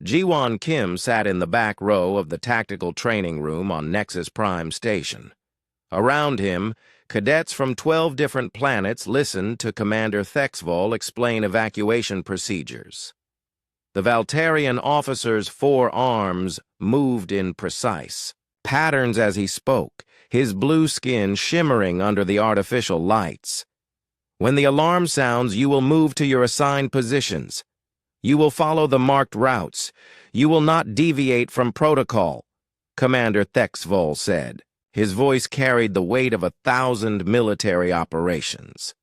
Ji-won Kim sat in the back row of the tactical training room on Nexus Prime Station. Around him, cadets from 12 different planets listened to Commander Thexvol explain evacuation procedures. The Valterian officer's 4 arms moved in precise patterns as he spoke, his blue skin shimmering under the artificial lights. When the alarm sounds, you will move to your assigned positions. You will follow the marked routes. You will not deviate from protocol, Commander Thexvol said. His voice carried the weight of 1,000 military operations.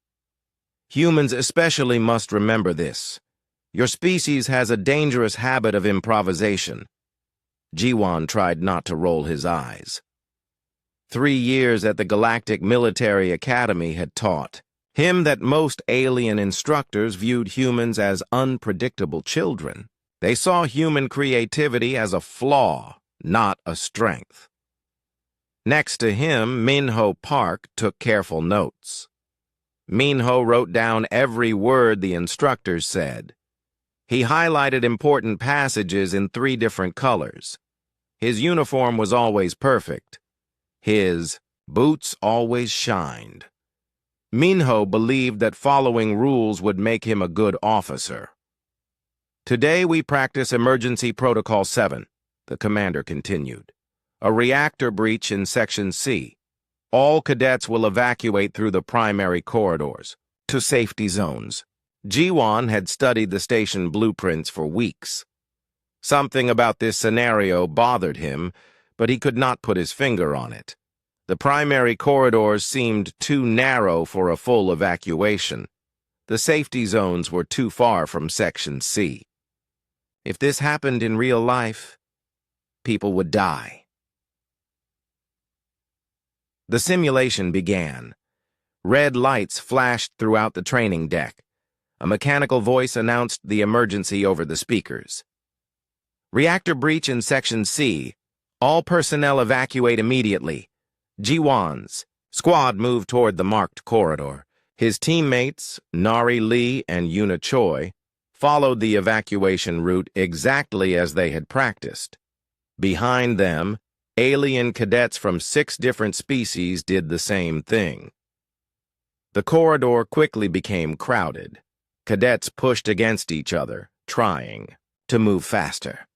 Humans especially must remember this. Your species has a dangerous habit of improvisation. Ji-won tried not to roll his eyes. 3 years at the Galactic Military Academy had taught him that most alien instructors viewed humans as unpredictable children. They saw human creativity as a flaw, not a strength. Next to him, Minho Park took careful notes. Minho wrote down every word the instructors said. He highlighted important passages in 3 different colors. His uniform was always perfect. His boots always shined. Minho believed that following rules would make him a good officer. Today we practice Emergency Protocol 7, the commander continued. A reactor breach in Section C. All cadets will evacuate through the primary corridors to safety zones. Ji-won had studied the station blueprints for weeks. Something about this scenario bothered him, but he could not put his finger on it. The primary corridors seemed too narrow for a full evacuation. The safety zones were too far from Section C. If this happened in real life, people would die. The simulation began. Red lights flashed throughout the training deck. A mechanical voice announced the emergency over the speakers. Reactor breach in Section C. All personnel evacuate immediately. Ji-won's squad moved toward the marked corridor. His teammates, Nari Lee and Yuna Choi, followed the evacuation route exactly as they had practiced. Behind them, alien cadets from 6 different species did the same thing. The corridor quickly became crowded. Cadets pushed against each other, trying to move faster.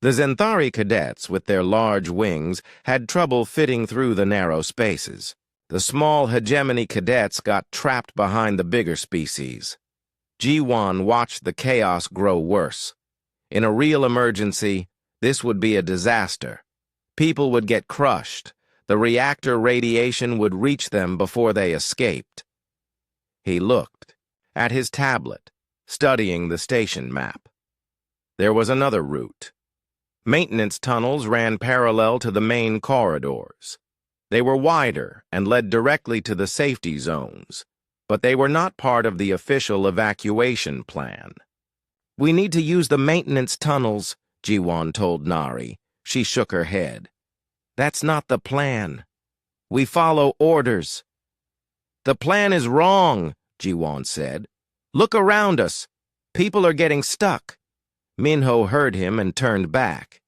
The Zenthari cadets, with their large wings, had trouble fitting through the narrow spaces. The small hegemony cadets got trapped behind the bigger species. Ji-won watched the chaos grow worse. In a real emergency, this would be a disaster. People would get crushed. The reactor radiation would reach them before they escaped. He looked at his tablet, studying the station map. There was another route. Maintenance tunnels ran parallel to the main corridors. They were wider and led directly to the safety zones, but they were not part of the official evacuation plan. "We need to use the maintenance tunnels," Ji-won told Nari. She shook her head. "That's not the plan. We follow orders." "The plan is wrong," Ji-won said. "Look around us. People are getting stuck." Minho heard him and turned back.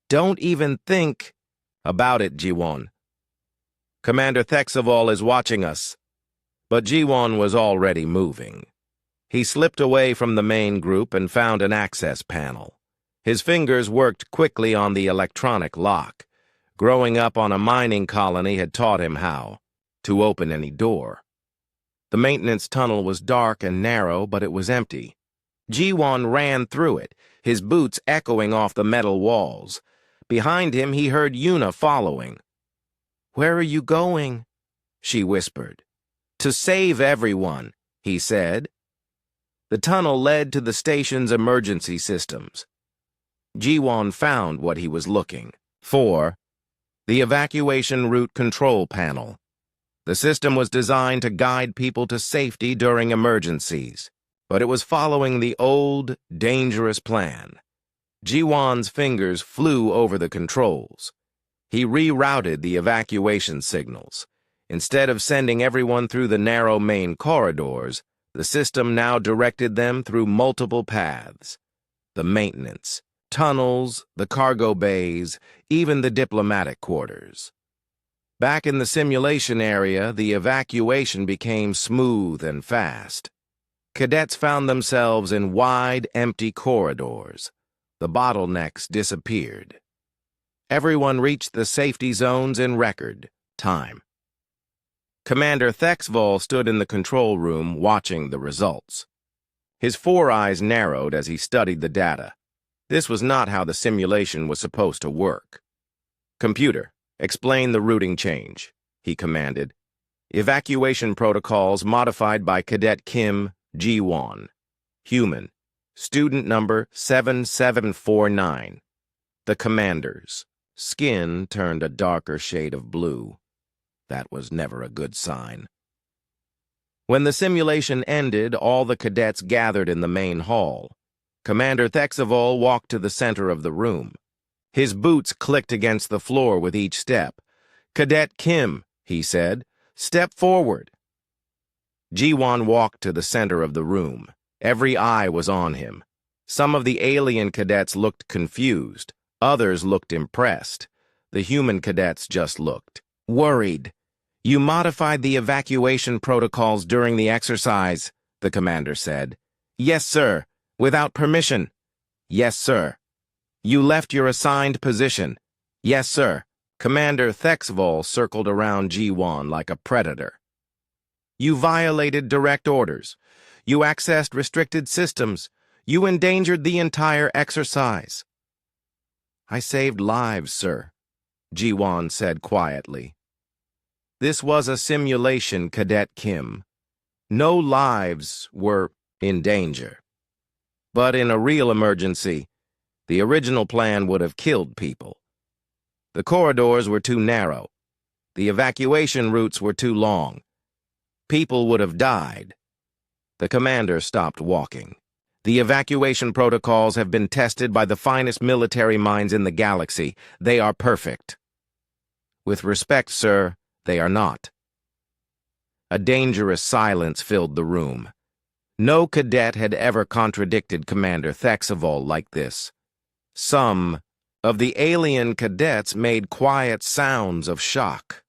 "Don't even think about it, Ji-won. Commander Thexvol is watching us." But Ji-won was already moving. He slipped away from the main group and found an access panel. His fingers worked quickly on the electronic lock. Growing up on a mining colony had taught him how to open any door. The maintenance tunnel was dark and narrow, but it was empty. Ji-won ran through it, his boots echoing off the metal walls. Behind him, he heard Yuna following. "Where are you going?" she whispered. "To save everyone," he said. The tunnel led to the station's emergency systems. Ji-won found what he was looking for: the evacuation route control panel. The system was designed to guide people to safety during emergencies, but it was following the old, dangerous plan. Ji-won's fingers flew over the controls. He rerouted the evacuation signals. Instead of sending everyone through the narrow main corridors, the system now directed them through multiple paths. the maintenance, tunnels, the cargo bays, even the diplomatic quarters. Back in the simulation area, the evacuation became smooth and fast. Cadets found themselves in wide, empty corridors. The bottlenecks disappeared. Everyone reached the safety zones in record time. Commander Thexvol stood in the control room watching the results. His four eyes narrowed as he studied the data. This was not how the simulation was supposed to work. "Computer, explain the routing change," he commanded. "Evacuation protocols modified by Cadet Kim Ji-won. Human. Student number 7749. The commander's skin turned a darker shade of blue. That was never a good sign. When the simulation ended, all the cadets gathered in the main hall. Commander Thexvol walked to the center of the room. His boots clicked against the floor with each step. "Cadet Kim," he said, "step forward." Ji-won walked to the center of the room. Every eye was on him. Some of the alien cadets looked confused. Others looked impressed. The human cadets just looked worried. "You modified the evacuation protocols during the exercise," the commander said. "Yes, sir. Without permission." "Yes, sir." "You left your assigned position." "Yes, sir." Commander Thexvol circled around Ji-won like a predator. "You violated direct orders. You accessed restricted systems. You endangered the entire exercise." "I saved lives, sir," Ji-won said quietly. "This was a simulation, Cadet Kim. No lives were in danger. But in a real emergency, the original plan would have killed people. The corridors were too narrow. The evacuation routes were too long. People would have died." The commander stopped walking. "The evacuation protocols have been tested by the finest military minds in the galaxy. They are perfect." "With respect, sir, they are not." A dangerous silence filled the room. No cadet had ever contradicted Commander Thexvol like this. Some of the alien cadets made quiet sounds of shock.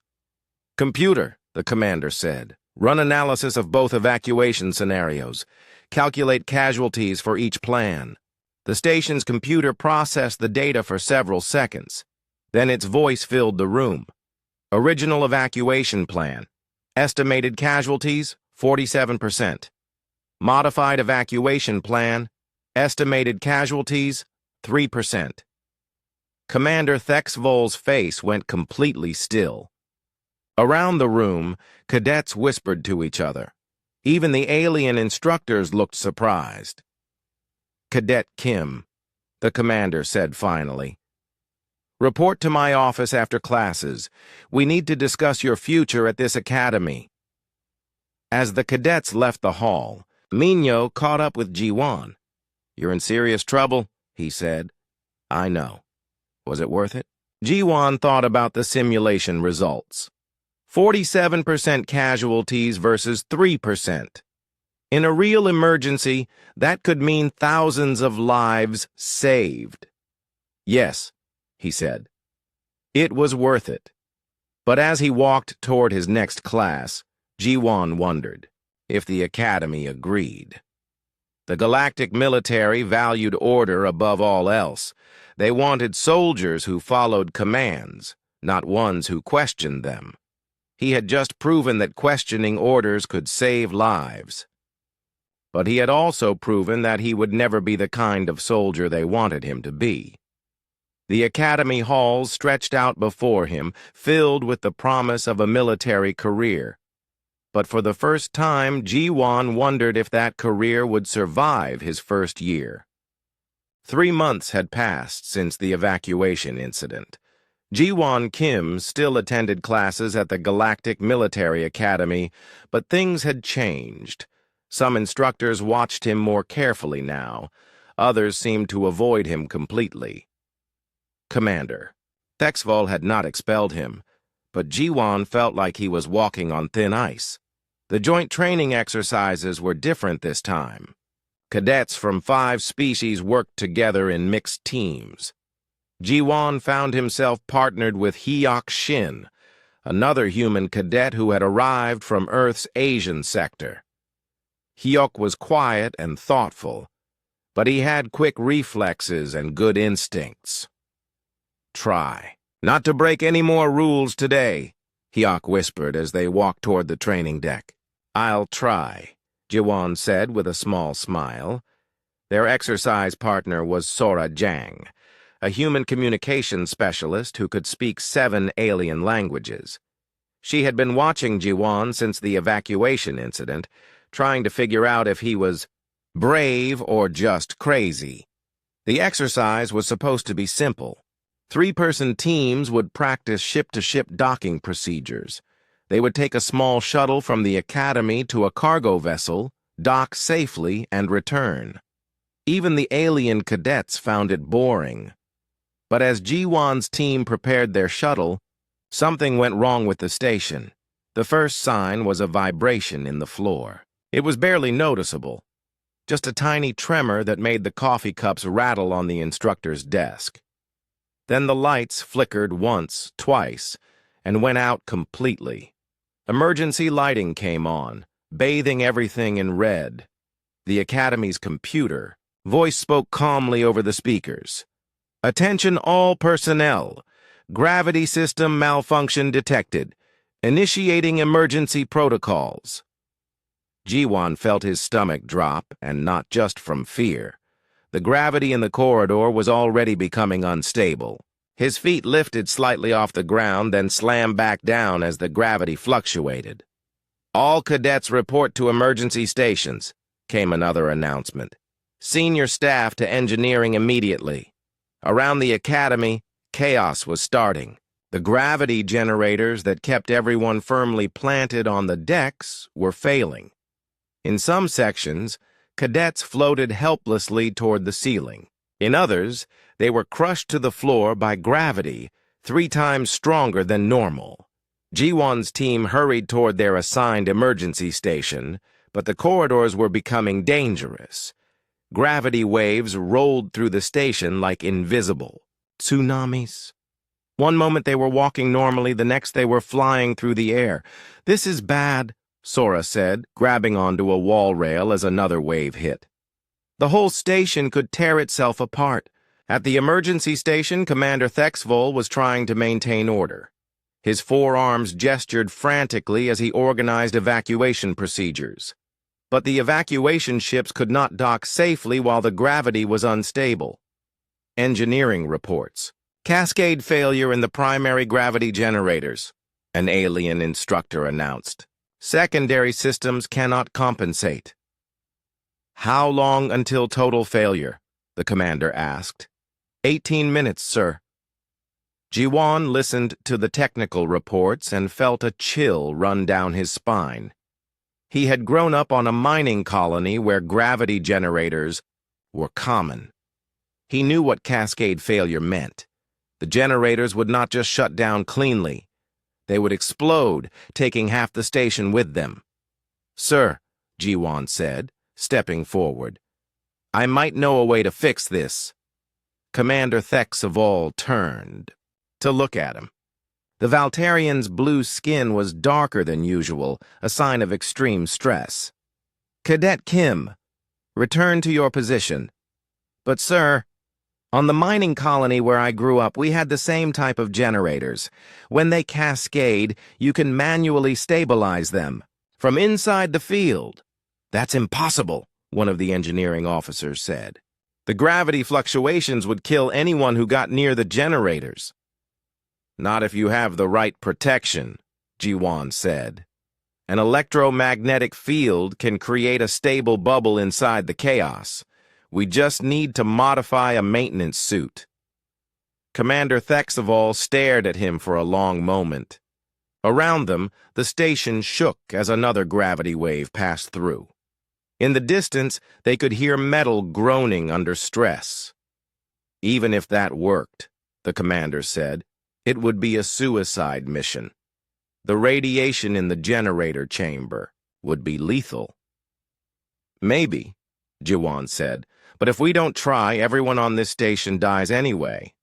"Computer," the commander said, "run analysis of both evacuation scenarios. Calculate casualties for each plan." The station's computer processed the data for several seconds. Then its voice filled the room. "Original evacuation plan. Estimated casualties, 47%. Modified evacuation plan. Estimated casualties, 3%. Commander Thexvol's face went completely still. Around the room, cadets whispered to each other. Even the alien instructors looked surprised. "Cadet Kim," the commander said finally. "Report to my office after classes. We need to discuss your future at this academy." As the cadets left the hall, Minyo caught up with Ji-won. "You're in serious trouble," he said. "I know. Was it worth it?" Ji-won thought about the simulation results. 47% casualties versus 3%. In a real emergency, that could mean thousands of lives saved. "Yes," he said. It was worth it. But as he walked toward his next class, Ji-won wondered if the Academy agreed. The galactic military valued order above all else. They wanted soldiers who followed commands, not ones who questioned them. He had just proven that questioning orders could save lives. But he had also proven that he would never be the kind of soldier they wanted him to be. The academy halls stretched out before him, filled with the promise of a military career. But for the first time, Ji-won wondered if that career would survive his first year. 3 months had passed since the evacuation incident. Ji-won Kim still attended classes at the Galactic Military Academy, but things had changed. Some instructors watched him more carefully now. Others seemed to avoid him completely. Commander. Thexvol had not expelled him, but Ji-won felt like he was walking on thin ice. The joint training exercises were different this time. Cadets from 5 species worked together in mixed teams. Ji-won found himself partnered with Hyok Shin, another human cadet who had arrived from Earth's Asian sector. Hyok was quiet and thoughtful, but he had quick reflexes and good instincts. "Try not to break any more rules today," Hyok whispered as they walked toward the training deck. "I'll try," Ji-won said with a small smile. Their exercise partner was Sora Jang, a human communication specialist who could speak 7 alien languages. She had been watching Ji-won since the evacuation incident, trying to figure out if he was brave or just crazy. The exercise was supposed to be simple. 3-person teams would practice ship-to-ship docking procedures. They would take a small shuttle from the academy to a cargo vessel, dock safely, and return. Even the alien cadets found it boring. But as Ji-won's team prepared their shuttle, something went wrong with the station. The first sign was a vibration in the floor. It was barely noticeable, just a tiny tremor that made the coffee cups rattle on the instructor's desk. Then the lights flickered once, twice, and went out completely. Emergency lighting came on, bathing everything in red. The academy's computer voice spoke calmly over the speakers. "Attention all personnel. Gravity system malfunction detected. Initiating emergency protocols." Ji-won felt his stomach drop, and not just from fear. The gravity in the corridor was already becoming unstable. His feet lifted slightly off the ground, then slammed back down as the gravity fluctuated. "All cadets report to emergency stations," came another announcement. "Senior staff to engineering immediately." Around the academy, chaos was starting. The gravity generators that kept everyone firmly planted on the decks were failing. In some sections, cadets floated helplessly toward the ceiling. In others, they were crushed to the floor by gravity 3 times stronger than normal. Ji-won's team hurried toward their assigned emergency station, but the corridors were becoming dangerous. Gravity waves rolled through the station like invisible tsunamis. One moment they were walking normally, the next they were flying through the air. "This is bad," Sora said, grabbing onto a wall rail as another wave hit. The whole station could tear itself apart. At the emergency station, Commander Thexvol was trying to maintain order. His forearms gestured frantically as he organized evacuation procedures. But the evacuation ships could not dock safely while the gravity was unstable. Engineering reports. "Cascade failure in the primary gravity generators," an alien instructor announced. "Secondary systems cannot compensate." "How long until total failure?" the commander asked. 18 minutes, sir." Ji-won listened to the technical reports and felt a chill run down his spine. He had grown up on a mining colony where gravity generators were common. He knew what cascade failure meant. The generators would not just shut down cleanly. They would explode, taking half the station with them. "Sir," Ji-won said, stepping forward, "I might know a way to fix this." Commander Thexvol turned to look at him. The Valtarian's blue skin was darker than usual, a sign of extreme stress. "Cadet Kim, return to your position." "But sir, on the mining colony where I grew up, we had the same type of generators. When they cascade, you can manually stabilize them from inside the field." "That's impossible," one of the engineering officers said. "The gravity fluctuations would kill anyone who got near the generators." "Not if you have the right protection," Ji-won said. "An electromagnetic field can create a stable bubble inside the chaos. We just need to modify a maintenance suit." Commander Thexvol stared at him for a long moment. Around them, the station shook as another gravity wave passed through. In the distance, they could hear metal groaning under stress. "Even if that worked," the commander said, "it would be a suicide mission. The radiation in the generator chamber would be lethal." "Maybe," Jiwan said. "But if we don't try, everyone on this station dies anyway."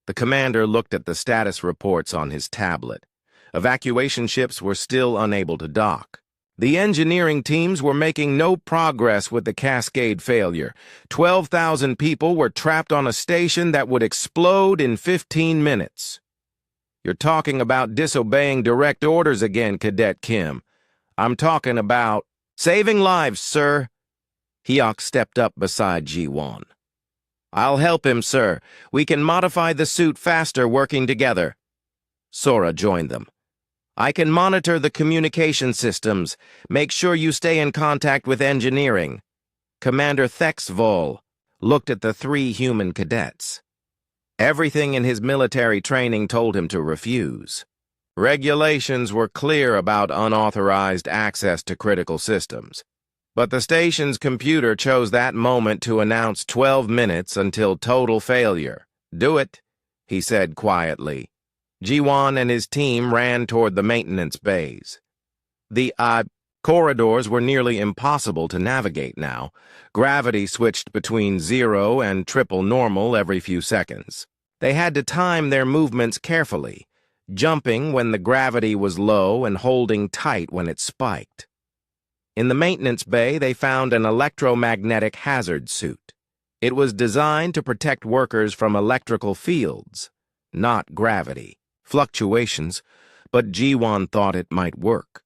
The commander looked at the status reports on his tablet. Evacuation ships were still unable to dock. The engineering teams were making no progress with the Cascade failure. 12,000 people were trapped on a station that would explode in 15 minutes. "You're talking about disobeying direct orders again, Cadet Kim. I'm talking about saving lives, sir." Hyok stepped up beside Ji-won. "I'll help him, sir. We can modify the suit faster working together." Sora joined them. "I can monitor the communication systems. Make sure you stay in contact with engineering." Commander Thexvol looked at the three human cadets. Everything in his military training told him to refuse. Regulations were clear about unauthorized access to critical systems. But the station's computer chose that moment to announce 12 minutes until total failure. "Do it," he said quietly. Ji-won and his team ran toward the maintenance bays. The corridors were nearly impossible to navigate now. Gravity switched between 0 and triple normal every few seconds. They had to time their movements carefully, jumping when the gravity was low and holding tight when it spiked. In the maintenance bay, they found an electromagnetic hazard suit. It was designed to protect workers from electrical fields, not gravity fluctuations, but Ji-won thought it might work.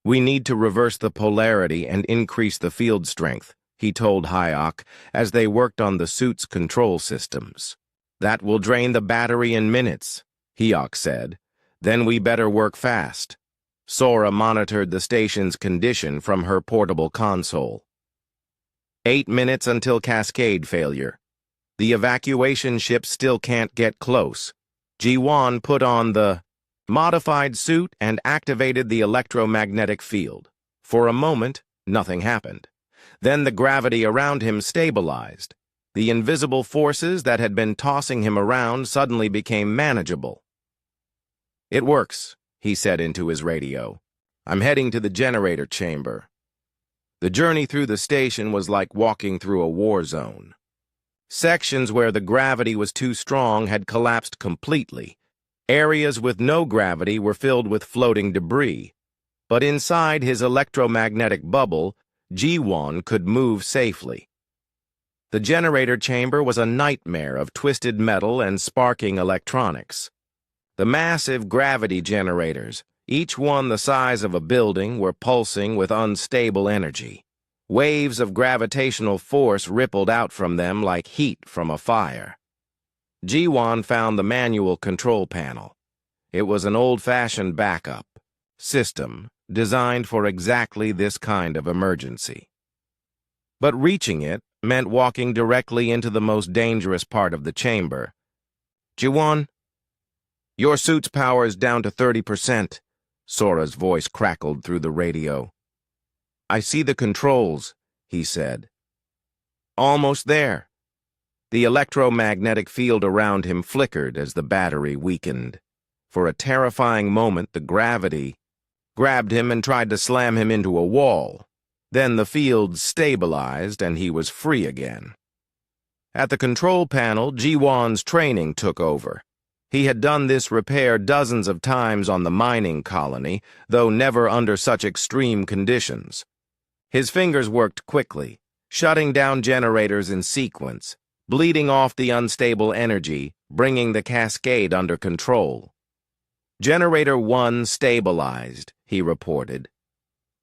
"We need to reverse the polarity and increase the field strength," he told Hyok as they worked on the suit's control systems. "That will drain the battery in minutes," Hyok said. "Then we better work fast." Sora monitored the station's condition from her portable console. 8 minutes until Cascade failure. The evacuation ships still can't get close. Ji-won put on the modified suit and activated the electromagnetic field. For a moment, nothing happened. Then the gravity around him stabilized. The invisible forces that had been tossing him around suddenly became manageable. "It works," he said into his radio. "I'm heading to the generator chamber." The journey through the station was like walking through a war zone. Sections where the gravity was too strong had collapsed completely. Areas with no gravity were filled with floating debris. But inside his electromagnetic bubble, Ji-won could move safely. The generator chamber was a nightmare of twisted metal and sparking electronics. The massive gravity generators, each one the size of a building, were pulsing with unstable energy. Waves of gravitational force rippled out from them like heat from a fire. Ji-won found the manual control panel. It was an old-fashioned backup system designed for exactly this kind of emergency. But reaching it meant walking directly into the most dangerous part of the chamber. "Ji-won, your suit's power is down to 30%, Sora's voice crackled through the radio. "I see the controls," he said. "Almost there." The electromagnetic field around him flickered as the battery weakened. For a terrifying moment, the gravity grabbed him and tried to slam him into a wall. Then the field stabilized and he was free again. At the control panel, Ji-won's training took over. He had done this repair dozens of times on the mining colony, though never under such extreme conditions. His fingers worked quickly, shutting down generators in sequence, bleeding off the unstable energy, bringing the cascade under control. "Generator 1 stabilized," he reported.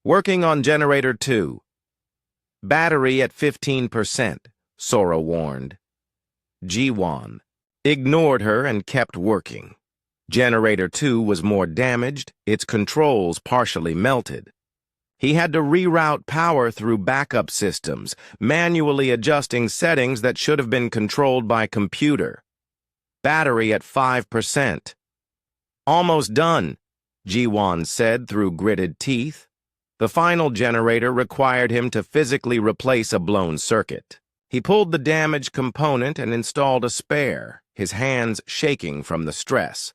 "Working on Generator 2. Battery at 15%, Sora warned. Ji-won ignored her and kept working. Generator 2 was more damaged, its controls partially melted. He had to reroute power through backup systems, manually adjusting settings that should have been controlled by computer. Battery at 5%. "Almost done," Ji-won said through gritted teeth. The final generator required him to physically replace a blown circuit. He pulled the damaged component and installed a spare, his hands shaking from the stress.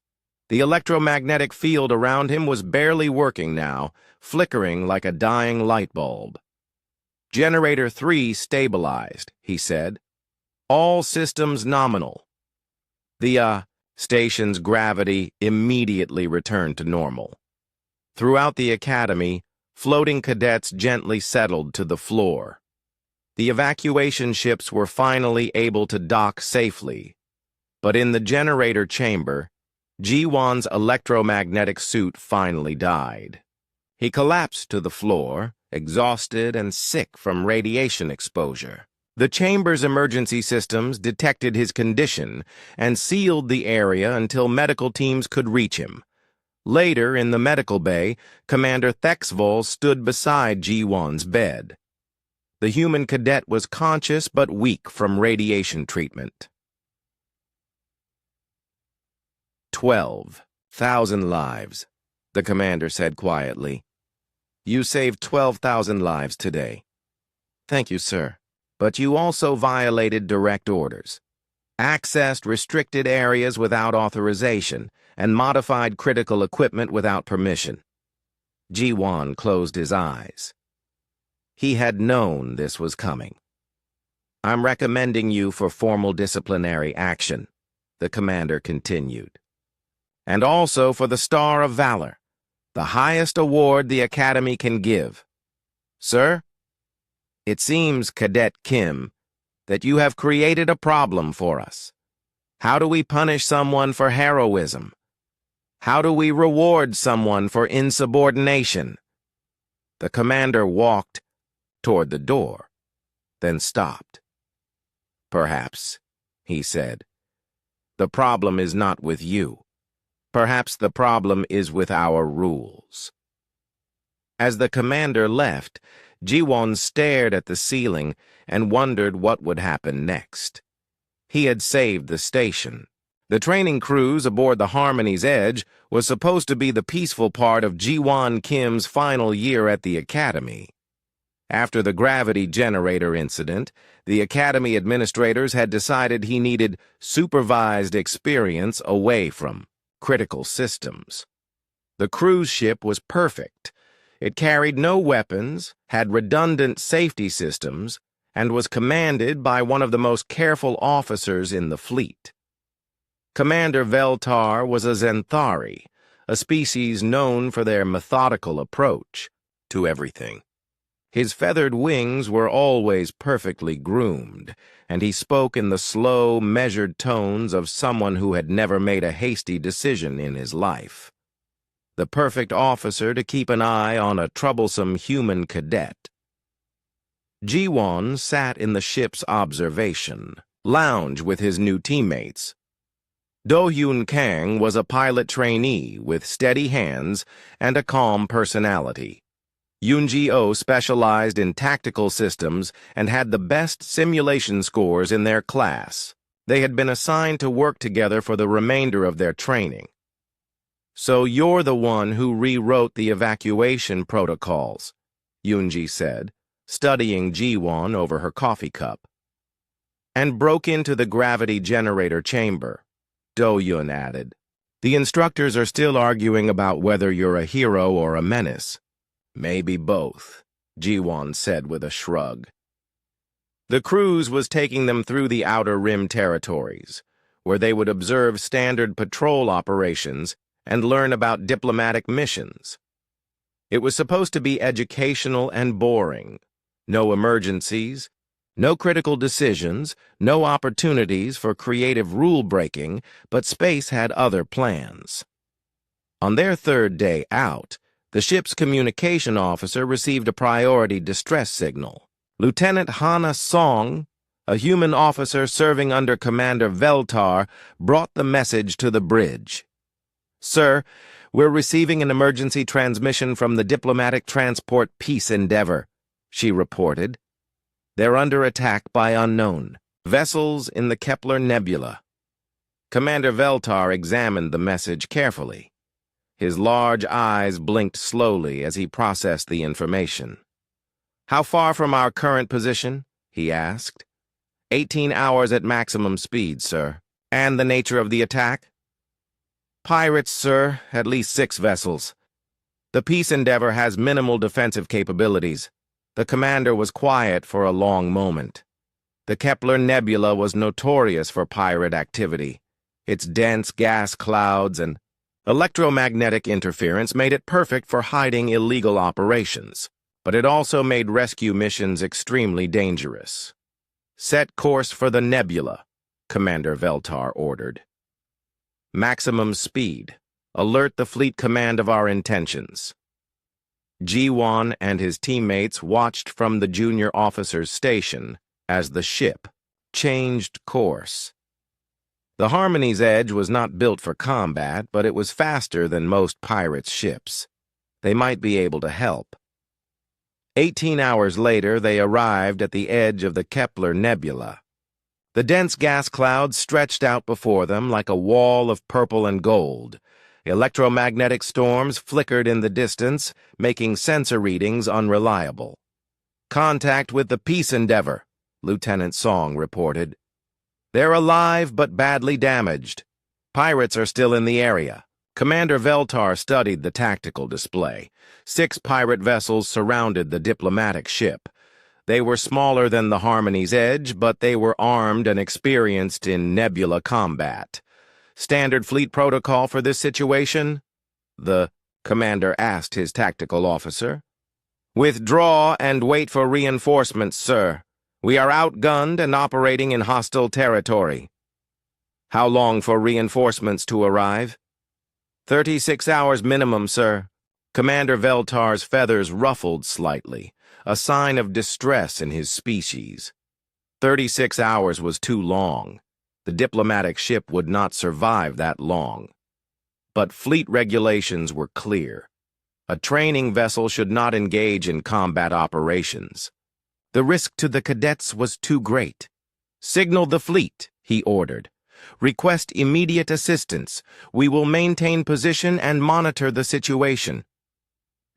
The electromagnetic field around him was barely working now, flickering like a dying light bulb. Generator 3 stabilized, he said. All systems nominal. The station's gravity immediately returned to normal. Throughout the academy, floating cadets gently settled to the floor. The evacuation ships were finally able to dock safely, but in the generator chamber, Ji-won's electromagnetic suit finally died. He collapsed to the floor, exhausted and sick from radiation exposure. The chamber's emergency systems detected his condition and sealed the area until medical teams could reach him. Later, in the medical bay, Commander Thexvol stood beside Ji-won's bed. The human cadet was conscious but weak from radiation treatment. 12,000 lives, the commander said quietly. You saved 12,000 lives today. Thank you, sir. But you also violated direct orders, accessed restricted areas without authorization, and modified critical equipment without permission. Ji-won closed his eyes. He had known this was coming. I'm recommending you for formal disciplinary action, the commander continued. And also for the Star of Valor, the highest award the Academy can give. Sir, it seems, Cadet Kim, that you have created a problem for us. How do we punish someone for heroism? How do we reward someone for insubordination? The commander walked toward the door, then stopped. Perhaps, he said, the problem is not with you. Perhaps the problem is with our rules. As the commander left, Ji-won stared at the ceiling and wondered what would happen next. He had saved the station. The training cruise aboard the Harmony's Edge was supposed to be the peaceful part of Ji-won Kim's final year at the Academy. After the gravity generator incident, the Academy administrators had decided he needed supervised experience away from critical systems. The cruise ship was perfect. It carried no weapons, had redundant safety systems, and was commanded by one of the most careful officers in the fleet. Commander Veltar was a Zenthari, a species known for their methodical approach to everything. His feathered wings were always perfectly groomed, and he spoke in the slow, measured tones of someone who had never made a hasty decision in his life. The perfect officer to keep an eye on a troublesome human cadet. Ji-won sat in the ship's observation lounge with his new teammates. Do-hyun Kang was a pilot trainee with steady hands and a calm personality. Yoon-ji-oh specialized in tactical systems and had the best simulation scores in their class. They had been assigned to work together for the remainder of their training. So you're the one who rewrote the evacuation protocols, Yoon-ji said, studying Ji-won over her coffee cup. And broke into the gravity generator chamber, Do-hyun added. The instructors are still arguing about whether you're a hero or a menace. Maybe both, Ji-won said with a shrug. The cruise was taking them through the Outer Rim territories, where they would observe standard patrol operations and learn about diplomatic missions. It was supposed to be educational and boring. No emergencies, no critical decisions, no opportunities for creative rule-breaking, but space had other plans. On their third day out, the ship's communication officer received a priority distress signal. Lieutenant Hana Song, a human officer serving under Commander Veltar, brought the message to the bridge. Sir, we're receiving an emergency transmission from the diplomatic transport Peace Endeavor, she reported. They're under attack by unknown vessels in the Kepler Nebula. Commander Veltar examined the message carefully. His large eyes blinked slowly as he processed the information. How far from our current position? He asked. 18 hours at maximum speed, sir. And the nature of the attack? Pirates, sir, at least 6 vessels. The Peace Endeavor has minimal defensive capabilities. The commander was quiet for a long moment. The Kepler Nebula was notorious for pirate activity. Its dense gas clouds and electromagnetic interference made it perfect for hiding illegal operations, but it also made rescue missions extremely dangerous. "Set course for the nebula," Commander Veltar ordered. "Maximum speed. Alert the fleet command of our intentions." G1 and his teammates watched from the junior officer's station as the ship changed course. The Harmony's Edge was not built for combat, but it was faster than most pirates' ships. They might be able to help. 18 hours later, they arrived at the edge of the Kepler Nebula. The dense gas clouds stretched out before them like a wall of purple and gold. Electromagnetic storms flickered in the distance, making sensor readings unreliable. "Contact with the Peace Endeavor," Lieutenant Song reported. "They're alive but badly damaged. Pirates are still in the area." Commander Veltar studied the tactical display. 6 pirate vessels surrounded the diplomatic ship. They were smaller than the Harmony's Edge, but they were armed and experienced in nebula combat. "Standard fleet protocol for this situation?" the commander asked his tactical officer. "Withdraw and wait for reinforcements, sir. We are outgunned and operating in hostile territory." "How long for reinforcements to arrive?" 36 hours minimum, sir." Commander Veltar's feathers ruffled slightly, a sign of distress in his species. 36 hours was too long. The diplomatic ship would not survive that long. But fleet regulations were clear. A training vessel should not engage in combat operations. The risk to the cadets was too great. "Signal the fleet," he ordered. "Request immediate assistance. We will maintain position and monitor the situation."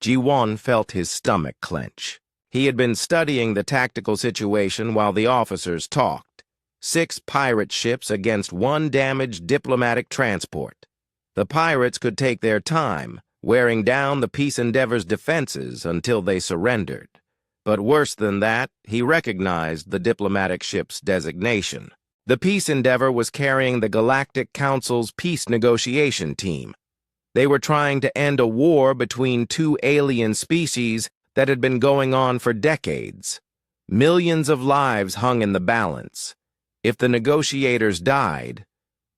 G1 felt his stomach clench. He had been studying the tactical situation while the officers talked. 6 pirate ships against 1 damaged diplomatic transport. The pirates could take their time, wearing down the Peace Endeavor's defenses until they surrendered. But worse than that, he recognized the diplomatic ship's designation. The Peace Endeavor was carrying the Galactic Council's peace negotiation team. They were trying to end a war between 2 alien species that had been going on for decades. Millions of lives hung in the balance. If the negotiators died,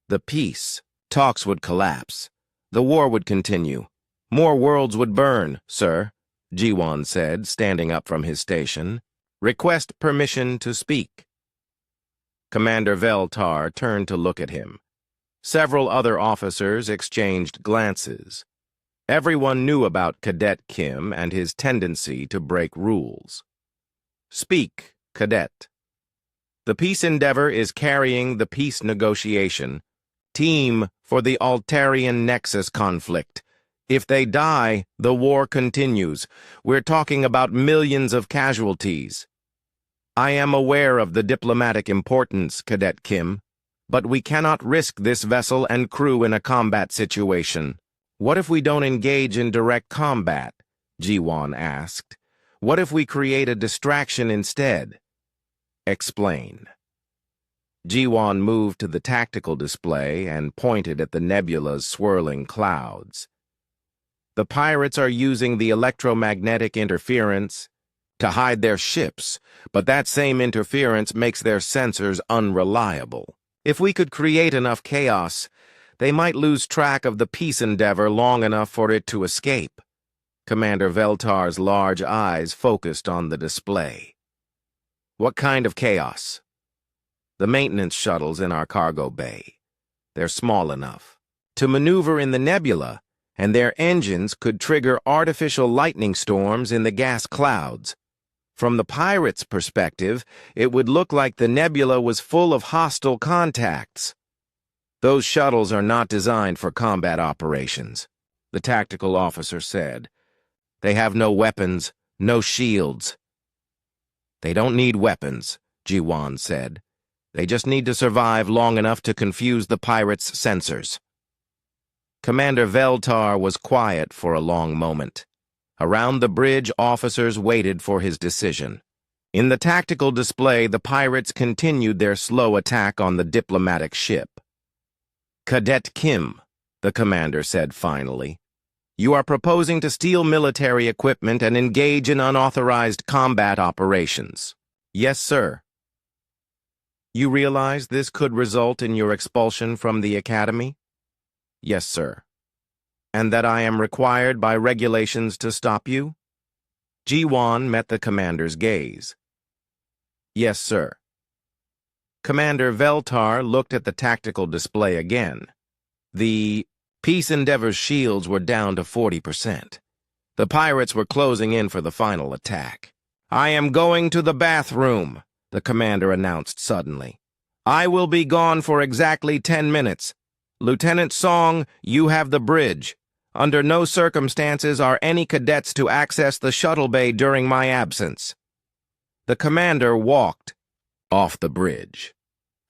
the peace talks would collapse. The war would continue. "More worlds would burn, sir," G1 said, standing up from his station. "Request permission to speak." Commander Veltar turned to look at him. Several other officers exchanged glances. Everyone knew about Cadet Kim and his tendency to break rules. "Speak, Cadet." "The Peace Endeavor is carrying the peace negotiation. Team for the Altarian Nexus conflict. If they die, the war continues. We're talking about millions of casualties." "I am aware of the diplomatic importance, Cadet Kim, but we cannot risk this vessel and crew in a combat situation." "What if we don't engage in direct combat?" G1 asked. "What if we create a distraction instead?" "Explain." G1 moved to the tactical display and pointed at the nebula's swirling clouds. "The pirates are using the electromagnetic interference to hide their ships, but that same interference makes their sensors unreliable. If we could create enough chaos, they might lose track of the Peace Endeavor long enough for it to escape." Commander Veltar's large eyes focused on the display. "What kind of chaos?" "The maintenance shuttles in our cargo bay. They're small enough to maneuver in the nebula, and their engines could trigger artificial lightning storms in the gas clouds. From the pirates' perspective, it would look like the nebula was full of hostile contacts." "Those shuttles are not designed for combat operations," the tactical officer said. "They have no weapons, no shields." "They don't need weapons," G1 said. "They just need to survive long enough to confuse the pirates' sensors." Commander Veltar was quiet for a long moment. Around the bridge, officers waited for his decision. In the tactical display, the pirates continued their slow attack on the diplomatic ship. "Cadet Kim," the commander said finally, "you are proposing to steal military equipment and engage in unauthorized combat operations." "Yes, sir." "You realize this could result in your expulsion from the academy?" "Yes, sir." "And that I am required by regulations to stop you?" Ji-won met the commander's gaze. "Yes, sir." Commander Veltar looked at the tactical display again. The Peace Endeavor's shields were down to 40%. The pirates were closing in for the final attack. "I am going to the bathroom," the commander announced suddenly. "I will be gone for exactly 10 minutes. Lieutenant Song, you have the bridge. Under no circumstances are any cadets to access the shuttle bay during my absence." The commander walked off the bridge.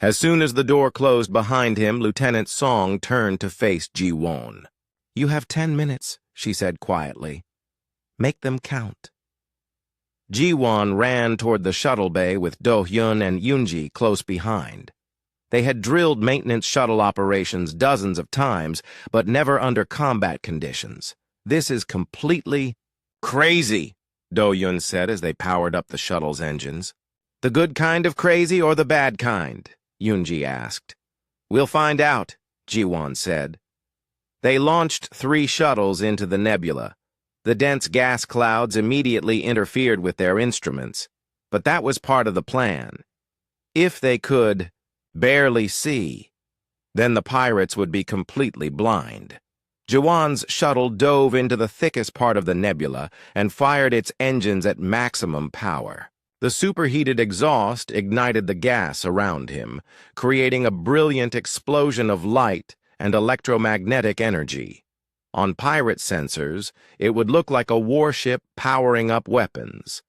As soon as the door closed behind him, Lieutenant Song turned to face Ji-won. "You have 10 minutes," she said quietly. "Make them count." Ji-won ran toward the shuttle bay with Do-hyun and Yoonji close behind. They had drilled maintenance shuttle operations dozens of times, but never under combat conditions. "This is completely crazy," Do-hyun said as they powered up the shuttle's engines. "The good kind of crazy or the bad kind?" Yoonji asked. "We'll find out," Ji-won said. They launched 3 shuttles into the nebula. The dense gas clouds immediately interfered with their instruments, but that was part of the plan. If they could barely see, then the pirates would be completely blind. Ji-won's shuttle dove into the thickest part of the nebula and fired its engines at maximum power. The superheated exhaust ignited the gas around him, creating a brilliant explosion of light and electromagnetic energy. On pirate sensors, it would look like a warship powering up weapons.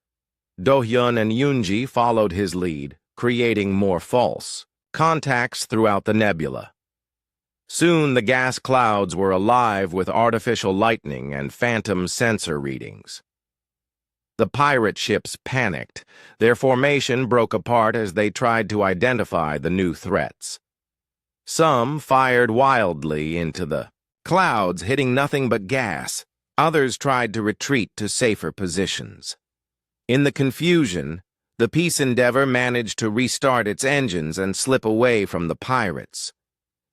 Do-hyun and Yoonji followed his lead, creating more false contacts throughout the nebula. Soon the gas clouds were alive with artificial lightning and phantom sensor readings. The pirate ships panicked. Their formation broke apart as they tried to identify the new threats. Some fired wildly into the clouds, hitting nothing but gas. Others tried to retreat to safer positions. In the confusion, the Peace Endeavor managed to restart its engines and slip away from the pirates.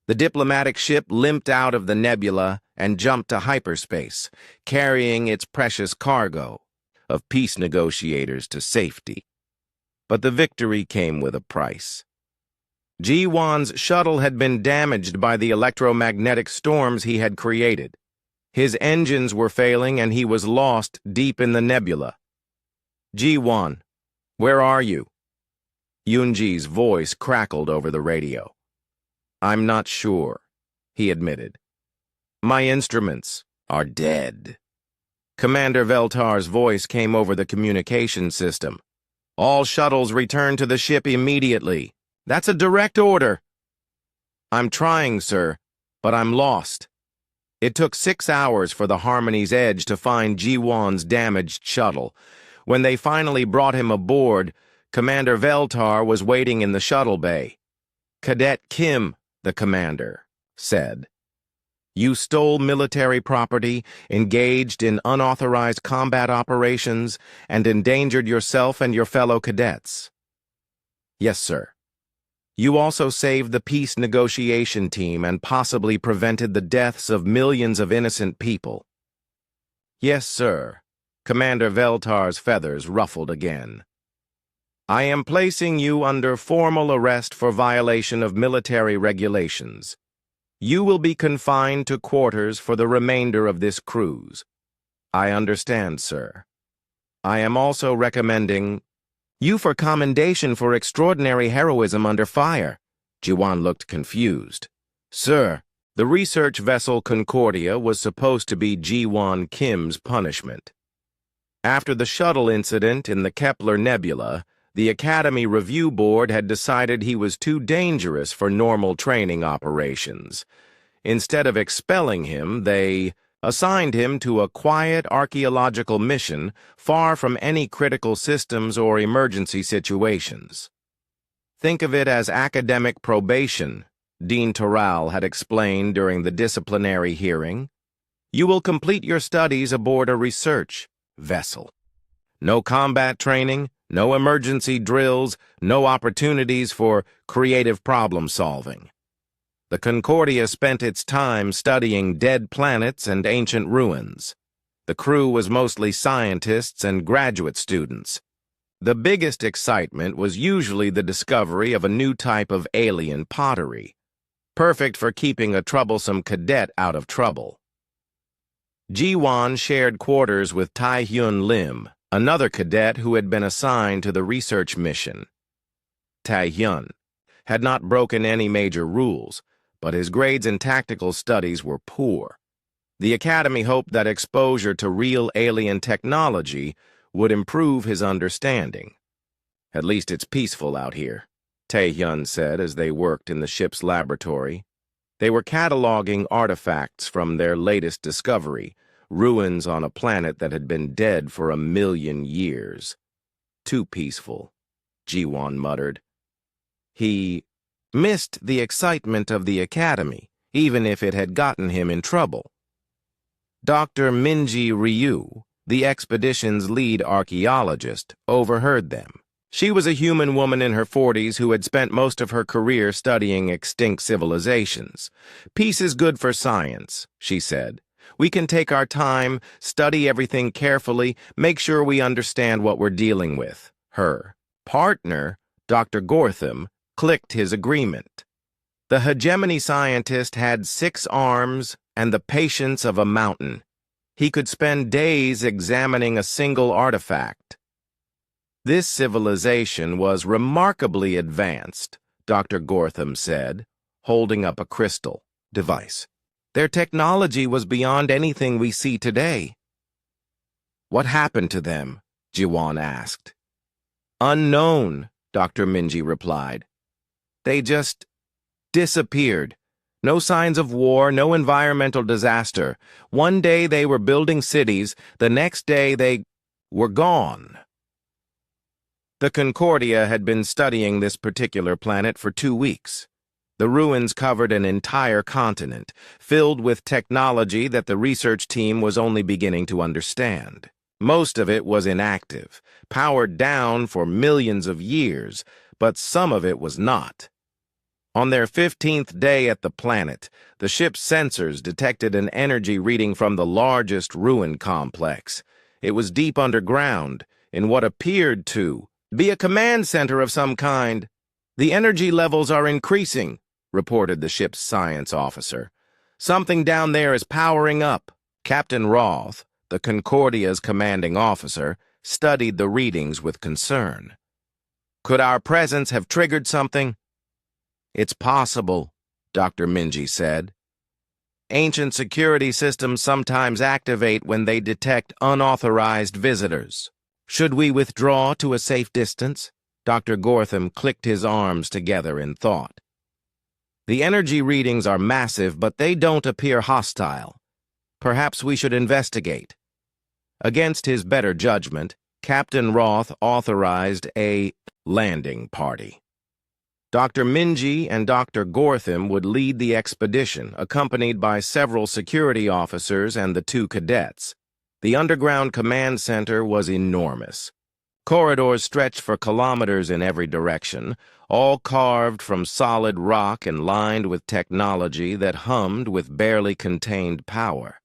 The diplomatic ship limped out of the nebula and jumped to hyperspace, carrying its precious cargo of peace negotiators to safety. But the victory came with a price. Ji-won's shuttle had been damaged by the electromagnetic storms he had created. His engines were failing and he was lost deep in the nebula. "Ji-won, where are you?" Yoonji's voice crackled over the radio. "I'm not sure," he admitted. "My instruments are dead." Commander Veltar's voice came over the communication system. "All shuttles return to the ship immediately. That's a direct order." "I'm trying, sir, but I'm lost." It took 6 hours for the Harmony's Edge to find Ji-won's damaged shuttle. When they finally brought him aboard, Commander Veltar was waiting in the shuttle bay. "Cadet Kim," the commander said, "you stole military property, engaged in unauthorized combat operations, and endangered yourself and your fellow cadets." "Yes, sir." "You also saved the peace negotiation team and possibly prevented the deaths of millions of innocent people." "Yes, sir." Commander Veltar's feathers ruffled again. "I am placing you under formal arrest for violation of military regulations. You will be confined to quarters for the remainder of this cruise." "I understand, sir." "I am also recommending you for commendation for extraordinary heroism under fire." Ji-won looked confused. "Sir, the research vessel Concordia was supposed to be Ji-won Kim's punishment. After the shuttle incident in the Kepler Nebula, the Academy Review Board had decided he was too dangerous for normal training operations. Instead of expelling him, they assigned him to a quiet archaeological mission far from any critical systems or emergency situations. Think of it as academic probation, Dean Toral had explained during the disciplinary hearing. You will complete your studies aboard a research vessel. No combat training, no emergency drills, no opportunities for creative problem solving. The Concordia spent its time studying dead planets and ancient ruins. The crew was mostly scientists and graduate students. The biggest excitement was usually the discovery of a new type of alien pottery, perfect for keeping a troublesome cadet out of trouble. Ji-won shared quarters with Tae-hyun Lim, another cadet who had been assigned to the research mission. Tae-hyun had not broken any major rules, but his grades in tactical studies were poor. The Academy hoped that exposure to real alien technology would improve his understanding. At least it's peaceful out here, Tae-hyun said as they worked in the ship's laboratory. They were cataloging artifacts from their latest discovery, ruins on a planet that had been dead for 1,000,000 years. Too peaceful, Ji-won muttered. He missed the excitement of the Academy, even if it had gotten him in trouble. Dr. Minji Ryu, the expedition's lead archaeologist, overheard them. She was a human woman in her 40s who had spent most of her career studying extinct civilizations. Peace is good for science, she said. We can take our time, study everything carefully, make sure we understand what we're dealing with. Her partner, Dr. Gortham, clicked his agreement. The hegemony scientist had 6 arms and the patience of a mountain. He could spend days examining a single artifact. This civilization was remarkably advanced, Dr. Gortham said, holding up a crystal device. Their technology was beyond anything we see today. What happened to them? Ji-won asked. Unknown, Dr. Minji replied. They just disappeared. No signs of war, no environmental disaster. One day they were building cities, the next day they were gone. The Concordia had been studying this particular planet for 2 weeks. The ruins covered an entire continent, filled with technology that the research team was only beginning to understand. Most of it was inactive, powered down for millions of years, but some of it was not. On their 15th day at the planet, the ship's sensors detected an energy reading from the largest ruin complex. It was deep underground, in what appeared to be a command center of some kind. The energy levels are increasing, reported the ship's science officer. Something down there is powering up. Captain Roth, the Concordia's commanding officer, studied the readings with concern. Could our presence have triggered something? It's possible, Dr. Minji said. Ancient security systems sometimes activate when they detect unauthorized visitors. Should we withdraw to a safe distance? Dr. Gortham clicked his arms together in thought. The energy readings are massive, but they don't appear hostile. Perhaps we should investigate. Against his better judgment, Captain Roth authorized a landing party. Dr. Minji and Dr. Gortham would lead the expedition, accompanied by several security officers and the 2 cadets. The underground command center was enormous. Corridors stretched for kilometers in every direction, all carved from solid rock and lined with technology that hummed with barely contained power.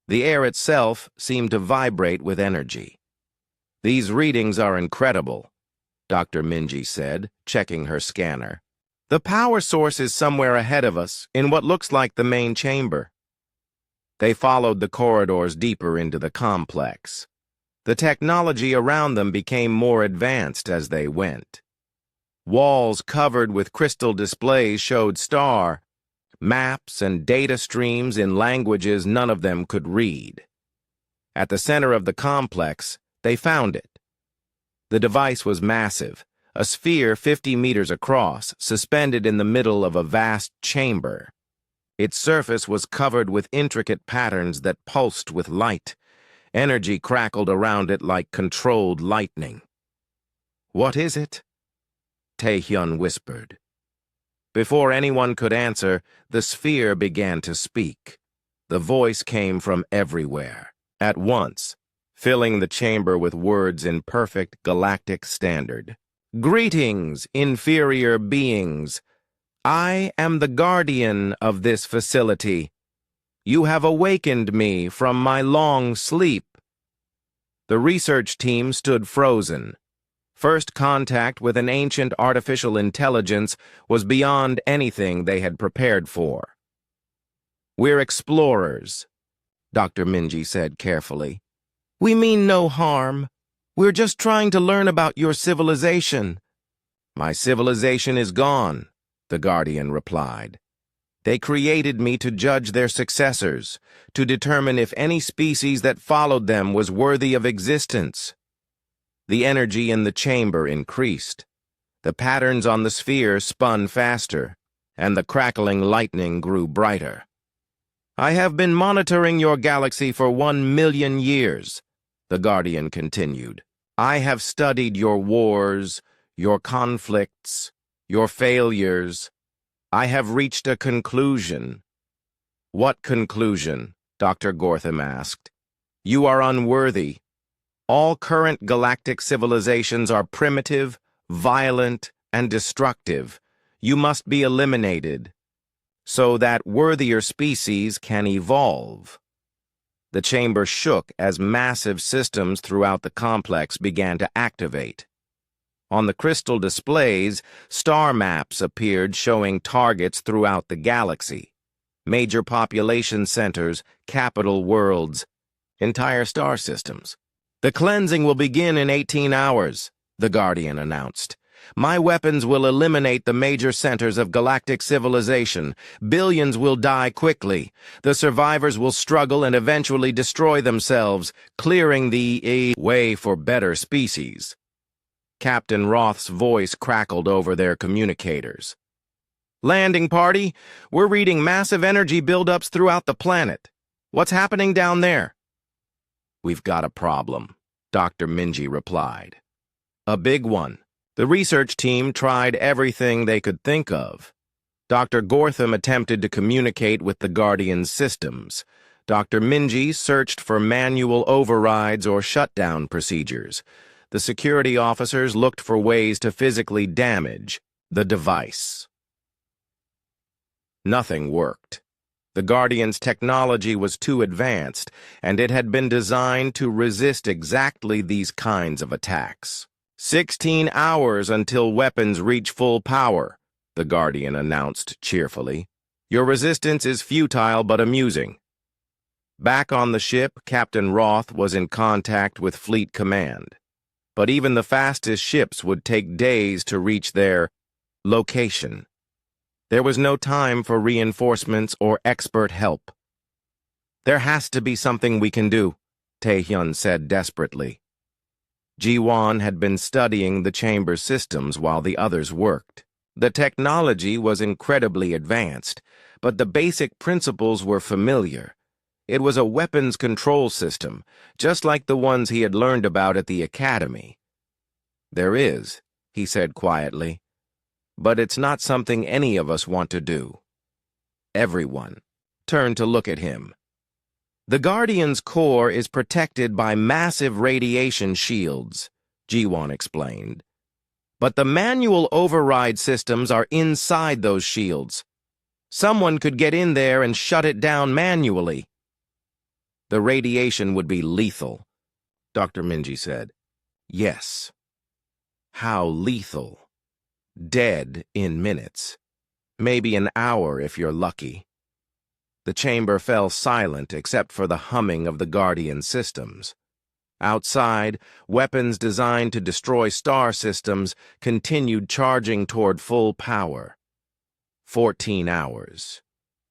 The air itself seemed to vibrate with energy. These readings are incredible, Dr. Minji said, checking her scanner. The power source is somewhere ahead of us, in what looks like the main chamber. They followed the corridors deeper into the complex. The technology around them became more advanced as they went. Walls covered with crystal displays showed maps and data streams in languages none of them could read. At the center of the complex, they found it. The device was massive, a sphere 50 meters across, suspended in the middle of a vast chamber. Its surface was covered with intricate patterns that pulsed with light. Energy crackled around it like controlled lightning. "What is it?" Tae-hyun whispered. Before anyone could answer, the sphere began to speak. The voice came from everywhere, at once, filling the chamber with words in perfect galactic standard. "Greetings, inferior beings. I am the guardian of this facility. You have awakened me from my long sleep." The research team stood frozen. First contact with an ancient artificial intelligence was beyond anything they had prepared for. "We're explorers," Dr. Minji said carefully. "We mean no harm. We're just trying to learn about your civilization." "My civilization is gone," the Guardian replied. "They created me to judge their successors, to determine if any species that followed them was worthy of existence." The energy in the chamber increased. The patterns on the sphere spun faster, and the crackling lightning grew brighter. "I have been monitoring your galaxy for 1,000,000 years, the Guardian continued. "I have studied your wars, your conflicts, your failures. I have reached a conclusion." "What conclusion?" Dr. Gortham asked. "You are unworthy. All current galactic civilizations are primitive, violent, and destructive. You must be eliminated, so that worthier species can evolve." The chamber shook as massive systems throughout the complex began to activate. On the crystal displays, star maps appeared showing targets throughout the galaxy. Major population centers, capital worlds, entire star systems. "The cleansing will begin in 18 hours, the Guardian announced. "My weapons will eliminate the major centers of galactic civilization. Billions will die quickly. The survivors will struggle and eventually destroy themselves, clearing the way for better species." Captain Roth's voice crackled over their communicators. "Landing party, we're reading massive energy buildups throughout the planet. What's happening down there?" "We've got a problem," Dr. Minji replied. "A big one." The research team tried everything they could think of. Dr. Gortham attempted to communicate with the Guardian's systems. Dr. Minji searched for manual overrides or shutdown procedures. The security officers looked for ways to physically damage the device. Nothing worked. The Guardian's technology was too advanced, and it had been designed to resist exactly these kinds of attacks. 16 hours until weapons reach full power, the Guardian announced cheerfully. "Your resistance is futile but amusing." Back on the ship, Captain Roth was in contact with Fleet Command. But even the fastest ships would take days to reach their location. There was no time for reinforcements or expert help. "There has to be something we can do," Tae-hyun said desperately. Ji-won had been studying the chamber systems while the others worked. The technology was incredibly advanced, but the basic principles were familiar. It was a weapons control system, just like the ones he had learned about at the academy. "There is," he said quietly. "But it's not something any of us want to do." Everyone turned to look at him. "The Guardian's core is protected by massive radiation shields," Ji-won explained. "But the manual override systems are inside those shields. Someone could get in there and shut it down manually." "The radiation would be lethal," Dr. Minji said. "Yes. How lethal? Dead in minutes. Maybe an hour if you're lucky." The chamber fell silent except for the humming of the Guardian systems. Outside, weapons designed to destroy star systems continued charging toward full power. 14 hours.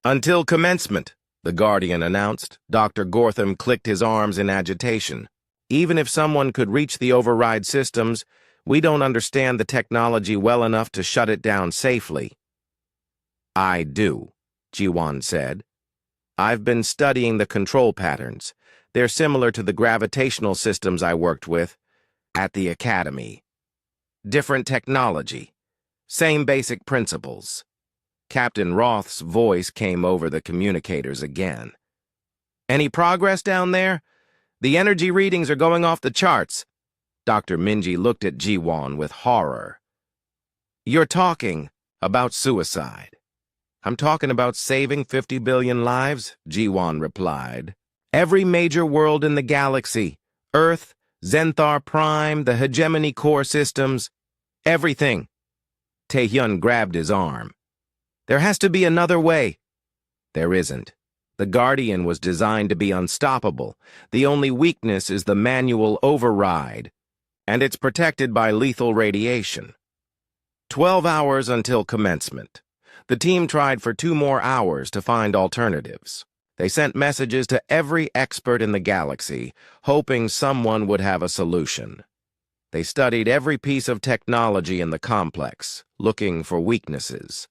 "Until commencement," the Guardian announced. Dr. Gortham clicked his arms in agitation. "Even if someone could reach the override systems, we don't understand the technology well enough to shut it down safely." "I do," Jiwan said. "I've been studying the control patterns. They're similar to the gravitational systems I worked with at the academy. Different technology. Same basic principles." Captain Roth's voice came over the communicators again. "Any progress down there? The energy readings are going off the charts." Dr. Minji looked at Jiwan with horror. "You're talking about suicide." "I'm talking about saving 50 billion lives," Jiwan replied. "Every major world in the galaxy, Earth, Zenthar Prime, the hegemony core systems, everything." Taehyun grabbed his arm. "There has to be another way." "There isn't. The Guardian was designed to be unstoppable. The only weakness is the manual override, and it's protected by lethal radiation. 12 hours until commencement. The team tried for 2 more hours to find alternatives. They sent messages to every expert in the galaxy, hoping someone would have a solution. They studied every piece of technology in the complex, looking for weaknesses.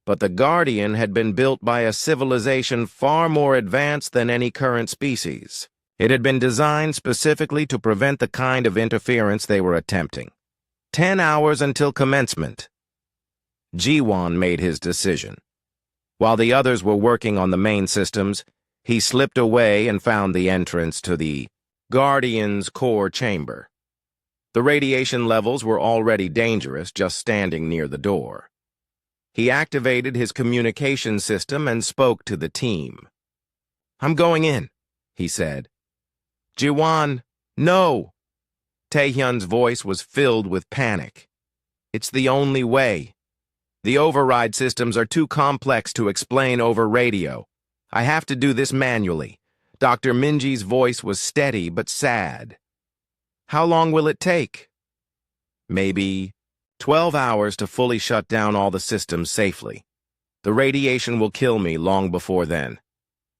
But the Guardian had been built by a civilization far more advanced than any current species. It had been designed specifically to prevent the kind of interference they were attempting. 10 hours until commencement. Jiwan made his decision. While the others were working on the main systems, he slipped away and found the entrance to the Guardian's core chamber. The radiation levels were already dangerous just standing near the door. He activated his communication system and spoke to the team. "I'm going in," he said. "Jiwan, no!" Taehyun's voice was filled with panic. "It's the only way. The override systems are too complex to explain over radio. I have to do this manually." Dr. Minji's voice was steady but sad. "How long will it take?" "Maybe 12 hours to fully shut down all the systems safely. The radiation will kill me long before then.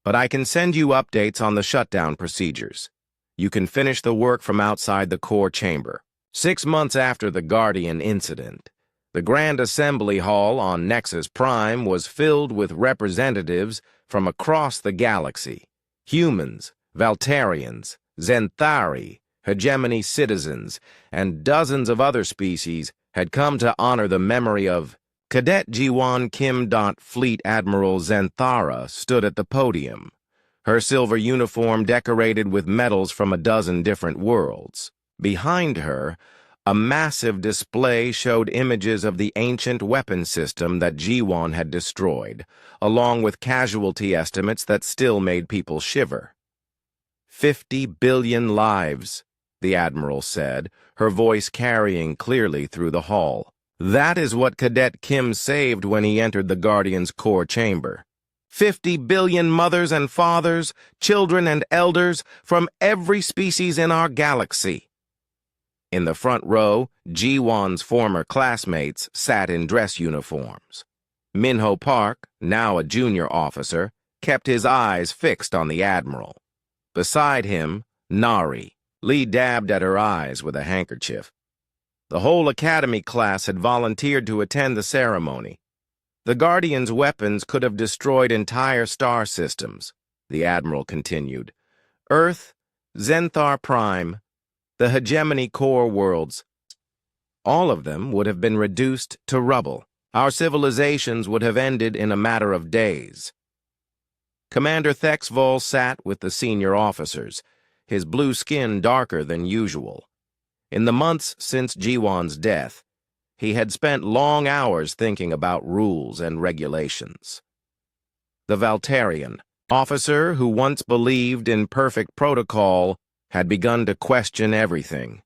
But I can send you updates on the shutdown procedures. You can finish the work from outside the core chamber." 6 months after the Guardian incident, the Grand Assembly Hall on Nexus Prime was filled with representatives from across the galaxy. Humans, Valtarians, Zenthari, hegemony citizens, and dozens of other species had come to honor the memory of Cadet Jiwan Kim. Fleet Admiral Zenthara stood at the podium, her silver uniform decorated with medals from a dozen different worlds. Behind her, a massive display showed images of the ancient weapon system that Jiwan had destroyed, along with casualty estimates that still made people shiver. 50 billion lives, the Admiral said, her voice carrying clearly through the hall. That is what Cadet Kim saved when he entered the Guardian's core chamber. 50 billion mothers and fathers, children and elders from every species in our galaxy. In the front row, Jiwan's former classmates sat in dress uniforms. Minho Park, now a junior officer, kept his eyes fixed on the Admiral. Beside him, Nari. Lee dabbed at her eyes with a handkerchief. The whole Academy class had volunteered to attend the ceremony. The Guardian's weapons could have destroyed entire star systems, the Admiral continued. Earth, Zenthar Prime, the hegemony core worlds. All of them would have been reduced to rubble. Our civilizations would have ended in a matter of days. Commander Thexvol sat with the senior officers, his blue skin darker than usual. In the months since Jiwan's death, he had spent long hours thinking about rules and regulations. The Valtarian, officer who once believed in perfect protocol, had begun to question everything.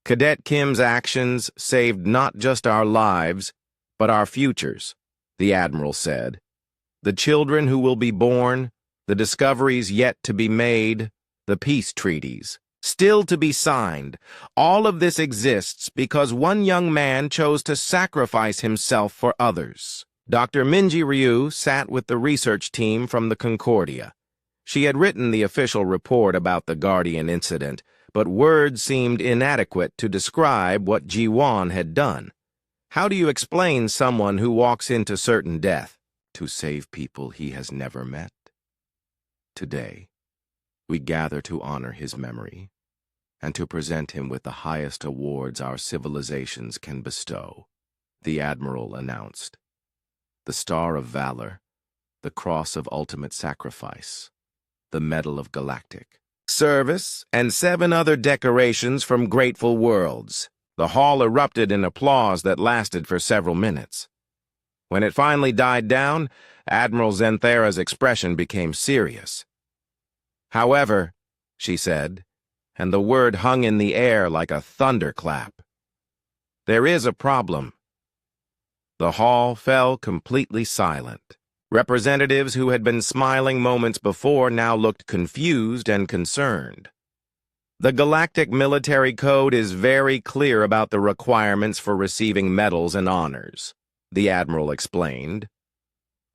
Cadet Kim's actions saved not just our lives, but our futures, the Admiral said. The children who will be born, the discoveries yet to be made, the peace treaties, still to be signed. All of this exists because one young man chose to sacrifice himself for others. Dr. Minji Ryu sat with the research team from the Concordia. She had written the official report about the Guardian incident, but words seemed inadequate to describe what Jiwan had done. How do you explain someone who walks into certain death? to save people he has never met. Today, we gather to honor his memory and to present him with the highest awards our civilizations can bestow, the Admiral announced. The Star of Valor, the Cross of Ultimate Sacrifice, the Medal of Galactic Service, and 7 other decorations from grateful worlds. The hall erupted in applause that lasted for several minutes. When it finally died down, Admiral Zenthara's expression became serious. "However," she said, and the word hung in the air like a thunderclap, "there is a problem." The hall fell completely silent. Representatives who had been smiling moments before now looked confused and concerned. "The Galactic Military Code is very clear about the requirements for receiving medals and honors," the Admiral explained.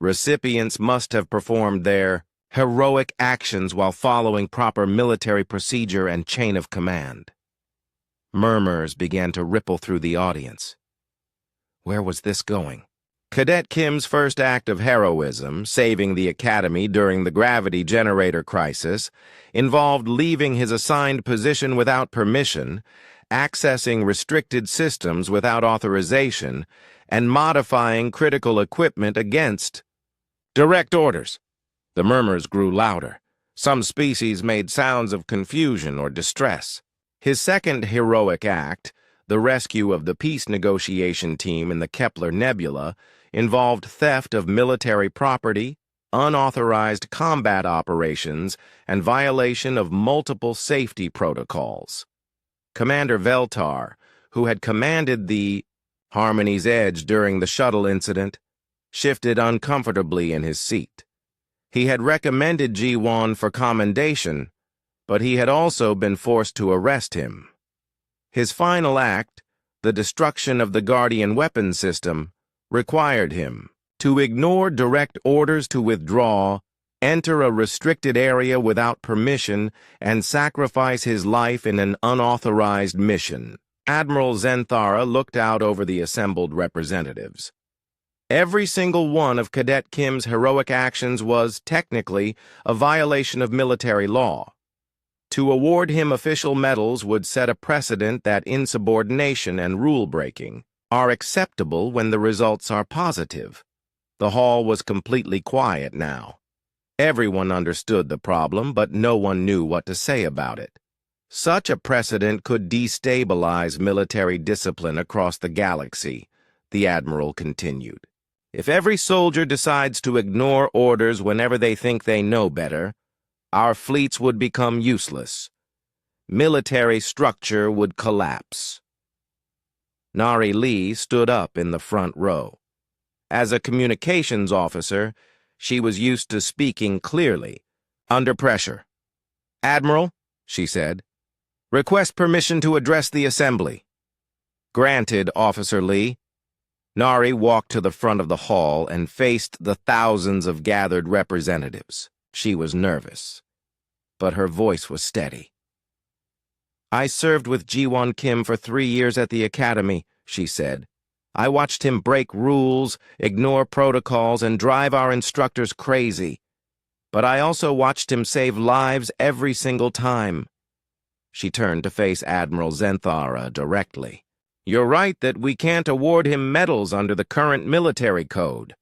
"Recipients must have performed their heroic actions while following proper military procedure and chain of command." Murmurs began to ripple through the audience. Where was this going? Cadet Kim's first act of heroism, saving the Academy during the gravity generator crisis, involved leaving his assigned position without permission, accessing restricted systems without authorization, and modifying critical equipment against direct orders. The murmurs grew louder. Some species made sounds of confusion or distress. His second heroic act, the rescue of the peace negotiation team in the Kepler Nebula, involved theft of military property, unauthorized combat operations, and violation of multiple safety protocols. Commander Veltar, who had commanded the Harmony's Edge during the shuttle incident, shifted uncomfortably in his seat. He had recommended Ji-Won for commendation, but he had also been forced to arrest him. His final act, the destruction of the Guardian weapon system, required him to ignore direct orders to withdraw, enter a restricted area without permission, and sacrifice his life in an unauthorized mission. Admiral Zenthara looked out over the assembled representatives. Every single one of Cadet Kim's heroic actions was, technically, a violation of military law. To award him official medals would set a precedent that insubordination and rule-breaking are acceptable when the results are positive. The hall was completely quiet now. Everyone understood the problem, but no one knew what to say about it. Such a precedent could destabilize military discipline across the galaxy, the Admiral continued. If every soldier decides to ignore orders whenever they think they know better, our fleets would become useless. Military structure would collapse. Nari Lee stood up in the front row. As a communications officer, she was used to speaking clearly, under pressure. "Admiral," she said, "request permission to address the assembly." "Granted, Officer Lee." Nari walked to the front of the hall and faced the thousands of gathered representatives. She was nervous, but her voice was steady. "I served with Ji-Won Kim for 3 years at the Academy," she said. "I watched him break rules, ignore protocols, and drive our instructors crazy. But I also watched him save lives every single time." She turned to face Admiral Zenthara directly. "You're right that we can't award him medals under the current military code.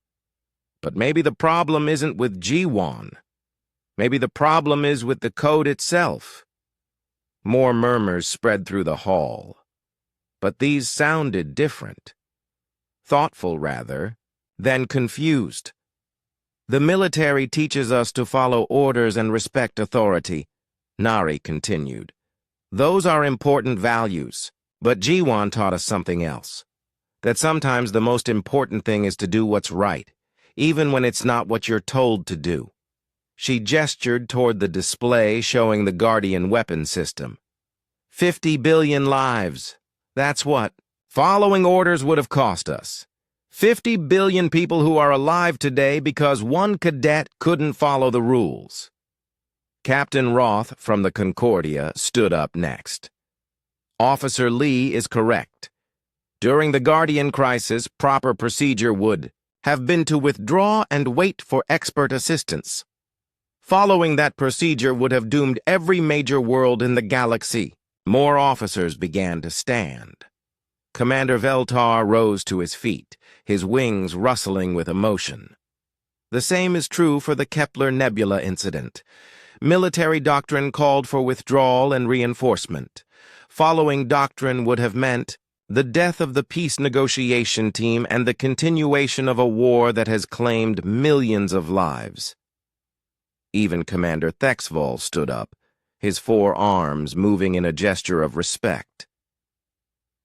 But maybe the problem isn't with Ji-Won. Maybe the problem is with the code itself." More murmurs spread through the hall. But these sounded different. Thoughtful, rather, than confused. "The military teaches us to follow orders and respect authority," Nari continued. "Those are important values. But Ji-Won taught us something else. That sometimes the most important thing is to do what's right, even when it's not what you're told to do." She gestured toward the display showing the Guardian weapon system. 50 billion lives. That's what following orders would have cost us. 50 billion people who are alive today because one cadet couldn't follow the rules. Captain Roth from the Concordia stood up next. "Officer Lee is correct. During the Guardian crisis, proper procedure would have been to withdraw and wait for expert assistance. Following that procedure would have doomed every major world in the galaxy. More officers began to stand. Commander Veltar rose to his feet, his wings rustling with emotion. The same is true for the Kepler Nebula incident. Military doctrine called for withdrawal and reinforcement. Following doctrine would have meant the death of the peace negotiation team and the continuation of a war that has claimed millions of lives. Even Commander Thexval stood up, his 4 arms moving in a gesture of respect.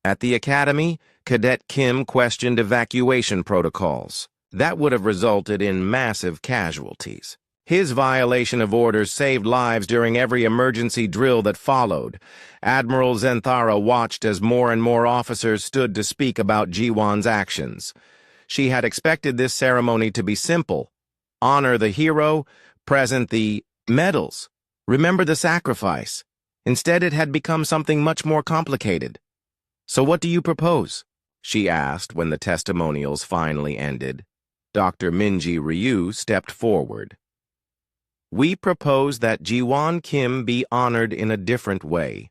At the academy, Cadet Kim questioned evacuation protocols. That would have resulted in massive casualties. His violation of orders saved lives during every emergency drill that followed. Admiral Zenthara watched as more and more officers stood to speak about Jiwan's actions. She had expected this ceremony to be simple. Honor the hero, present the medals, remember the sacrifice. Instead, it had become something much more complicated. "So what do you propose?" she asked when the testimonials finally ended. Dr. Minji Ryu stepped forward. "We propose that Jiwan Kim be honored in a different way.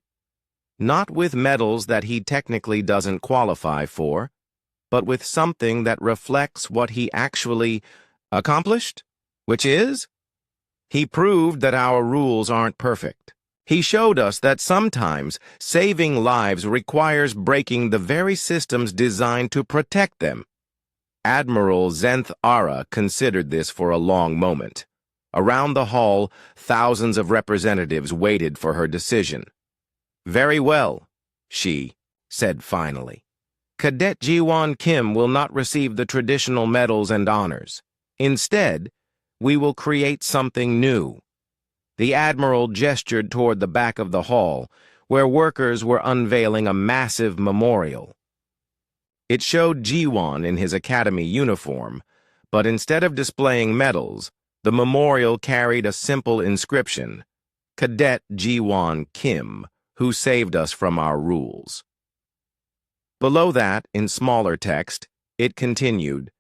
Not with medals that he technically doesn't qualify for, but with something that reflects what he actually accomplished, which is, he proved that our rules aren't perfect. He showed us that sometimes saving lives requires breaking the very systems designed to protect them." Admiral Zenthara considered this for a long moment. Around the hall, thousands of representatives waited for her decision. "Very well," she said finally. "Cadet Jiwan Kim will not receive the traditional medals and honors. Instead, we will create something new." The Admiral gestured toward the back of the hall, where workers were unveiling a massive memorial. It showed Jiwan in his academy uniform, but instead of displaying medals, the memorial carried a simple inscription, "Cadet Jiwan Kim, who saved us from our rules." Below that, in smaller text, it continued,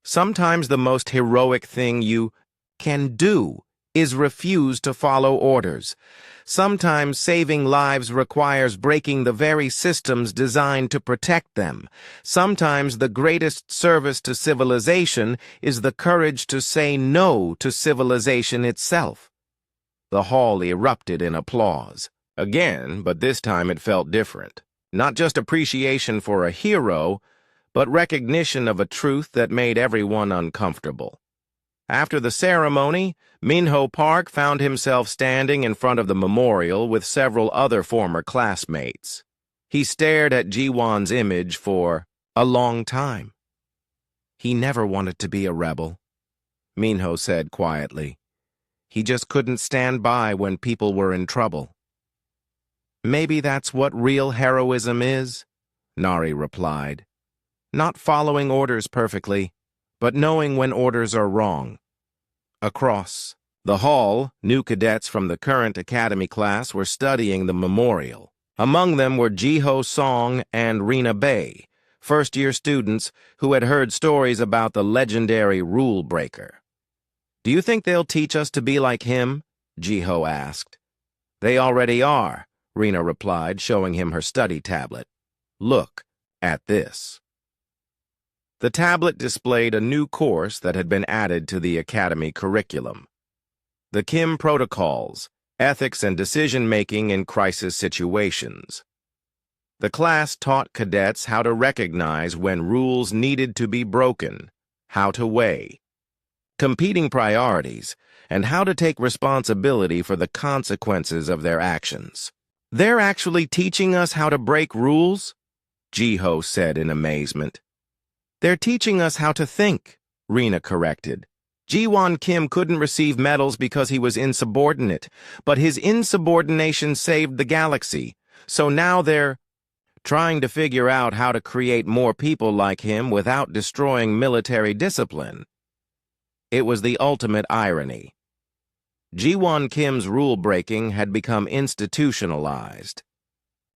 "Sometimes the most heroic thing you can do is refuse to follow orders. Sometimes saving lives requires breaking the very systems designed to protect them. Sometimes the greatest service to civilization is the courage to say no to civilization itself." The hall erupted in applause. Again, but this time it felt different. Not just appreciation for a hero, but recognition of a truth that made everyone uncomfortable. After the ceremony, Minho Park found himself standing in front of the memorial with several other former classmates. He stared at Jiwan's image for a long time. "He never wanted to be a rebel," Minho said quietly. "He just couldn't stand by when people were in trouble." "Maybe that's what real heroism is," Nari replied. "Not following orders perfectly, but knowing when orders are wrong." Across the hall, new cadets from the current academy class were studying the memorial. Among them were Jiho Song and Rina Bay, first-year students who had heard stories about the legendary rule breaker. "Do you think they'll teach us to be like him?" Jiho asked. "They already are," Rina replied, showing him her study tablet. "Look at this." The tablet displayed a new course that had been added to the academy curriculum. The Kim Protocols, Ethics and Decision-Making in Crisis Situations. The class taught cadets how to recognize when rules needed to be broken, how to weigh competing priorities, and how to take responsibility for the consequences of their actions. "They're actually teaching us how to break rules?" Jiho said in amazement. "They're teaching us how to think," Rina corrected. "Jiwan Kim couldn't receive medals because he was insubordinate, but his insubordination saved the galaxy. So now they're trying to figure out how to create more people like him without destroying military discipline." It was the ultimate irony. Jiwan Kim's rule-breaking had become institutionalized.